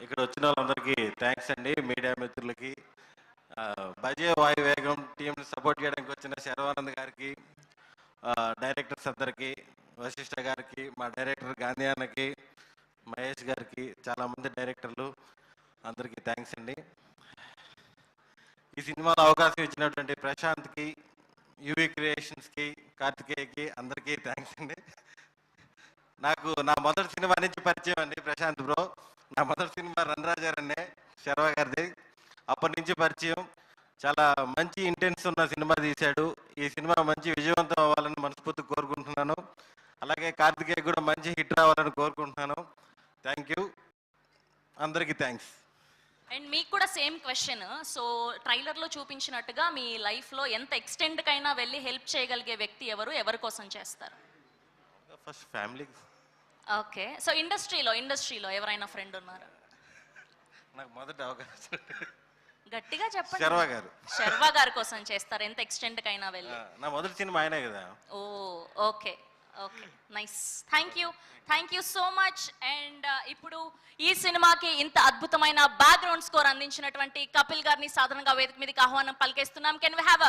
ఇక్కడ వచ్చిన వాళ్ళందరికీ థ్యాంక్స్ అండి, మీడియా మిత్రులకి. బజే వాయువేగం టీంని సపోర్ట్ చేయడానికి వచ్చిన శర్వానంద్ గారికి, డైరెక్టర్స్ అందరికీ, వశిష్ఠ గారికి, మా డైరెక్టర్ గాంధీ అన్నకి, మహేష్ గారికి, చాలామంది డైరెక్టర్లు అందరికీ థ్యాంక్స్ అండి. ఈ సినిమాలో అవకాశం ఇచ్చినటువంటి ప్రశాంత్కి, యూవీ క్రియేషన్స్కి, కార్తికేయకి అందరికీ థ్యాంక్స్ అండి. నాకు నా మొదటి సినిమా నుంచి పరిచయం అండి ప్రశాంత్ బ్రో. నా మొదటి సినిమా రణరాజారన్నే, శర్వ గారిది. అప్పటి నుంచి పరిచయం. చాలా మంచి ఇంటెన్స్ ఉన్న సినిమా తీశాడు. ఈ సినిమా మంచి విజయవంతం అవ్వాలని మనస్ఫూర్తి కోరుకుంటున్నాను. అలాగే కార్తికేయ కూడా మంచి హిట్ రావాలని కోరుకుంటున్నాను. థ్యాంక్ యూ, అందరికీ థ్యాంక్స్. అండ్ మీకు కూడా సేమ్ క్వశ్చన్. సో ట్రైలర్లో చూపించినట్టుగా మీ లైఫ్లో ఎంత ఎక్స్టెంట్కైనా వెళ్ళి హెల్ప్ చేయగలిగే వ్యక్తి ఎవరు, ఎవరి కోసం చేస్తారు? First family. ఓకే, సో ఇండస్ట్రీలో ఎవరైనా ఫ్రెండ్ ఉన్నారా? నాకు మొదటి అవకాశం గట్టిగా చెప్పండి. శర్వ గారి కోసం చేస్తారు ఎంత ఎక్స్టెంట్కైనా వెళ్ళి? నా మొదటి సినిమా ఆయనే కదా. Oh okay okay, nice. Thank you so much. And ఇప్పుడు ఈ సినిమాకి ఇంత అద్భుతమైన బ్యాక్గ్రౌండ్ స్కోర్ అందించినటువంటి కపిల్ గారిని సాధారణంగా వేదిక మీదకి ఆహ్వానం పలికేస్తున్నాం. Can we have